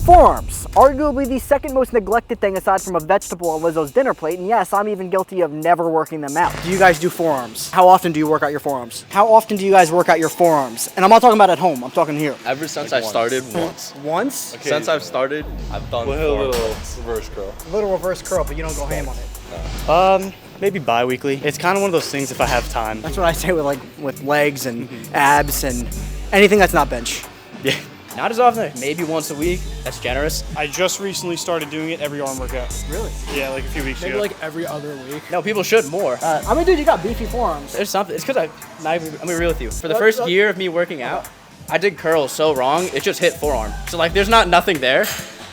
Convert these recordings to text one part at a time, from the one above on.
Forearms, arguably the second most neglected thing aside from a vegetable on Lizzo's dinner plate, and yes, I'm even guilty of never working them out. Do you guys do forearms? How often do you work out your forearms? How often do you guys work out your forearms? And I'm not talking about at home, I'm talking here. Ever since I started, once. Once? Okay. Since I've started, I've done a little reverse curl. A little reverse curl, but you don't go ham on it. Maybe bi-weekly. It's kind of one of those things if I have time. That's what I say with legs and abs and anything that's not bench. Yeah. Not as often, maybe once a week. That's generous. I just recently started doing it every arm workout. Really? Yeah, like a few weeks Maybe ago. like every other week. No, people should more. I mean, dude, you got beefy forearms. There's something. It's because I'm gonna be real with you. For the first year of me working out, I did curls so wrong, it just hit forearm. So like, there's nothing there.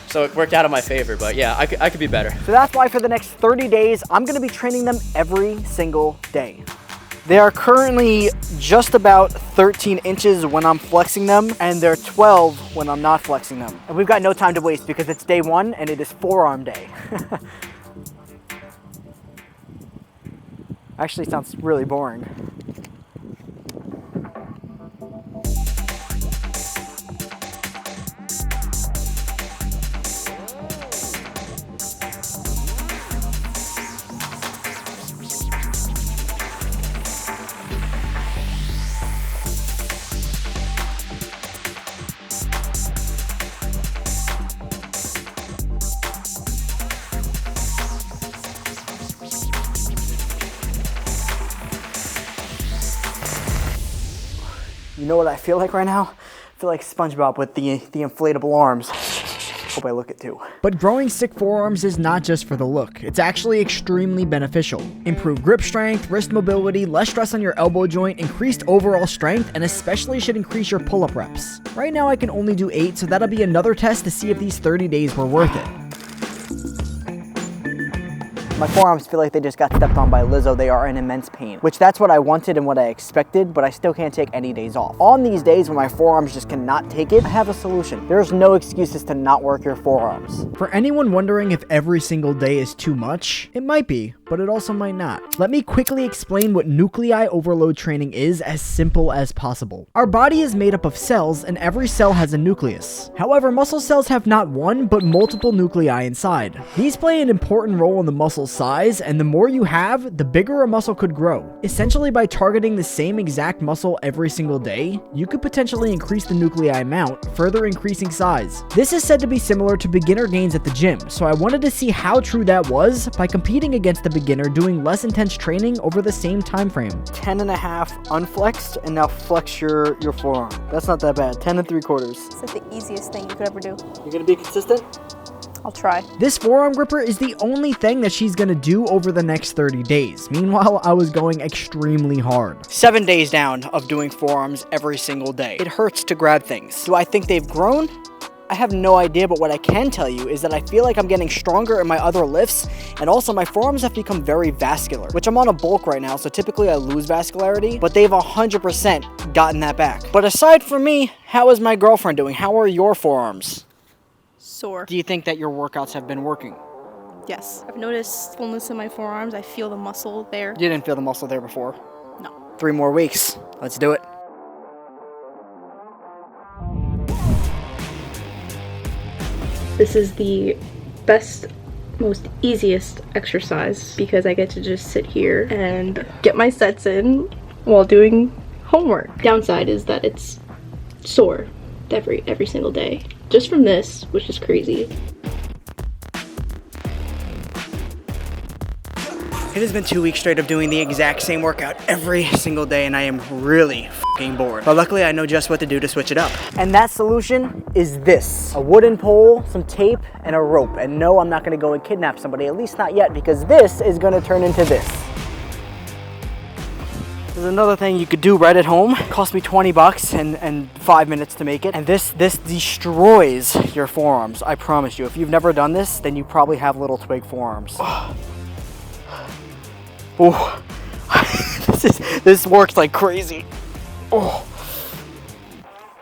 So it worked out in my favor, but yeah, I could be better. So that's why for the next 30 days, I'm gonna be training them every single day. They are currently just about 13 inches when I'm flexing them, and they're 12 when I'm not flexing them. And we've got no time to waste because it's day one and it is forearm day. Actually, sounds really boring. You know what I feel like right now? I feel like SpongeBob with the inflatable arms. Hope I look it too. But growing sick forearms is not just for the look. It's actually extremely beneficial. Improved grip strength, wrist mobility, less stress on your elbow joint, increased overall strength, and especially should increase your pull-up reps. Right now I can only do 8, so that'll be another test to see if these 30 days were worth it. My forearms feel like they just got stepped on by Lizzo. They are in immense pain, which that's what I wanted and what I expected, but I still can't take any days off. On these days when my forearms just cannot take it, I have a solution. There's no excuses to not work your forearms. For anyone wondering if every single day is too much, it might be, but it also might not. Let me quickly explain what nuclei overload training is as simple as possible. Our body is made up of cells, and every cell has a nucleus. However, muscle cells have not one, but multiple nuclei inside. These play an important role in the muscle's size, and the more you have, the bigger a muscle could grow. Essentially, by targeting the same exact muscle every single day, you could potentially increase the nuclei amount, further increasing size. This is said to be similar to beginner gains at the gym, so I wanted to see how true that was by competing against the beginner doing less intense training over the same time frame. 10.5 unflexed, and now flex your forearm. That's not that bad. 10 3/4. It's like the easiest thing you could ever do. You're gonna be consistent? I'll try. This forearm gripper is the only thing that she's gonna do over the next 30 days. Meanwhile, I was going extremely hard. 7 days down of doing forearms every single day. It hurts to grab things. Do I think they've grown? I have no idea, but what I can tell you is that I feel like I'm getting stronger in my other lifts, and also my forearms have become very vascular, which I'm on a bulk right now, so typically I lose vascularity, but they've 100% gotten that back. But aside from me, how is my girlfriend doing? How are your forearms? Sore. Do you think that your workouts have been working? Yes. I've noticed fullness in my forearms. I feel the muscle there. You didn't feel the muscle there before? No. 3 more weeks. Let's do it. This is the best, most easiest exercise because I get to just sit here and get my sets in while doing homework. Downside is that it's sore every single day. Just from this, which is crazy. It has been 2 weeks straight of doing the exact same workout every single day, and I am really f***ing bored. But luckily I know just what to do to switch it up. And that solution is this. A wooden pole, some tape, and a rope. And no, I'm not gonna go and kidnap somebody, at least not yet, because this is gonna turn into this. There's another thing you could do right at home. It cost me 20 bucks and 5 minutes to make it. And this destroys your forearms, I promise you. If you've never done this, then you probably have little twig forearms. Oh, this works like crazy. Oh.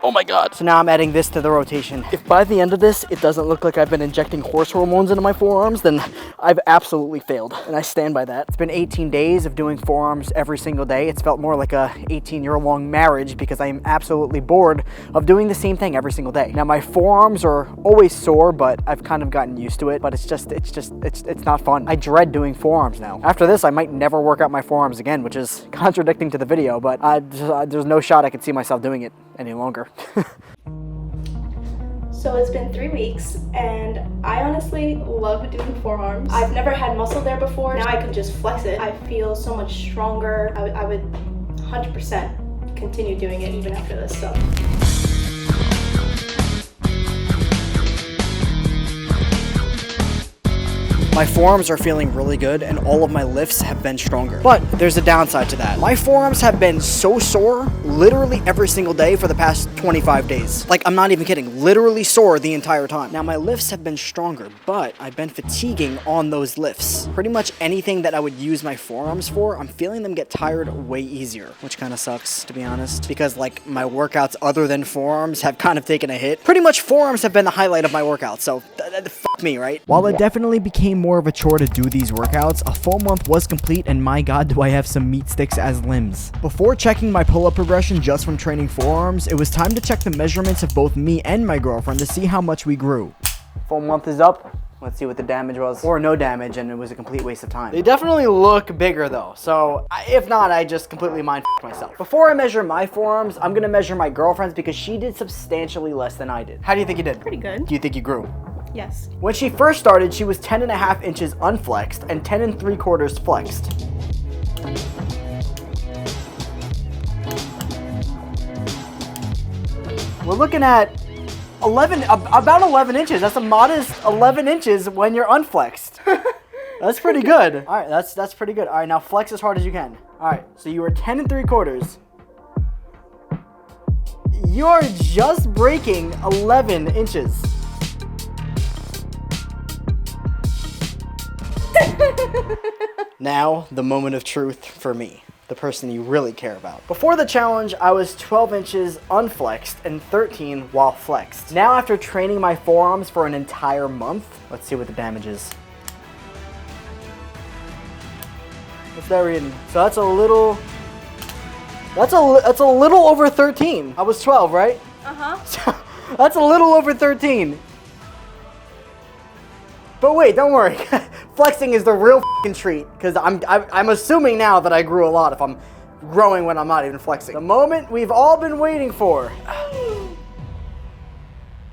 Oh my god. So now I'm adding this to the rotation. If by the end of this, it doesn't look like I've been injecting horse hormones into my forearms, then I've absolutely failed. And I stand by that. It's been 18 days of doing forearms every single day. It's felt more like a 18-year-long marriage because I am absolutely bored of doing the same thing every single day. Now my forearms are always sore, but I've kind of gotten used to it, but it's not fun. I dread doing forearms now. After this, I might never work out my forearms again, which is contradicting to the video, but there's no shot I could see myself doing it any longer. So it's been 3 weeks and I honestly love doing forearms. I've never had muscle there before. Now I can just flex it. I feel so much stronger. I would 100% continue doing it even after this stuff. My forearms are feeling really good and all of my lifts have been stronger. But there's a downside to that. My forearms have been so sore literally every single day for the past 25 days. Like, I'm not even kidding, literally sore the entire time. Now my lifts have been stronger, but I've been fatiguing on those lifts. Pretty much anything that I would use my forearms for, I'm feeling them get tired way easier, which kind of sucks, to be honest, because like my workouts other than forearms have kind of taken a hit. Pretty much forearms have been the highlight of my workout, so fuck me, right? While it definitely became more of a chore to do these workouts, a full month was complete and my god do I have some meat sticks as limbs. Before checking my pull-up progression just from training forearms, it was time to check the measurements of both me and my girlfriend to see how much we grew. Full month is up. Let's see what the damage was. Or no damage, and it was a complete waste of time. They definitely look bigger though, so if not, I just completely mind-f***ed myself. Before I measure my forearms, I'm gonna measure my girlfriend's because she did substantially less than I did. How do you think you did? Pretty good. Do you think you grew? Yes. When she first started, she was 10.5 inches unflexed and 10.75 flexed. We're looking at about 11 inches. That's a modest 11 inches when you're unflexed. That's pretty good. All right, that's pretty good. All right, now flex as hard as you can. All right, so you were 10.75. You're just breaking 11 inches. Now, the moment of truth for me, the person you really care about. Before the challenge, I was 12 inches unflexed and 13 while flexed. Now, after training my forearms for an entire month, let's see what the damage is. What's that reading? So that's a little over 13. I was 12, right? So that's a little over 13. But wait, don't worry. Flexing is the real f***ing treat, because I'm assuming now that I grew a lot if I'm growing when I'm not even flexing. The moment we've all been waiting for.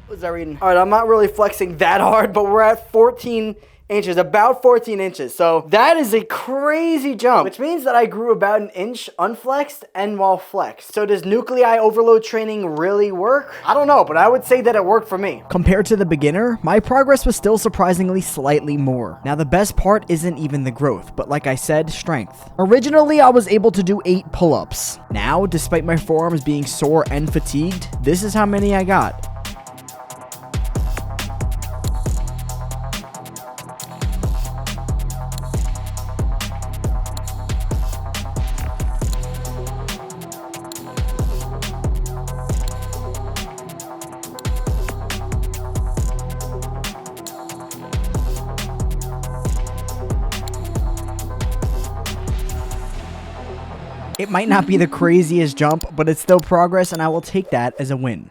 What's that reading? All right, I'm not really flexing that hard, but we're at 14 inches, about 14 inches. So that is a crazy jump, which means that I grew about an inch unflexed and while flexed. So does nuclei overload training really work? I don't know, but I would say that it worked for me. Compared to the beginner, my progress was still surprisingly slightly more. Now the best part isn't even the growth, but like I said, strength. Originally, I was able to do 8 pull-ups. Now, despite my forearms being sore and fatigued, this is how many I got. It might not be the craziest jump, but it's still progress and I will take that as a win.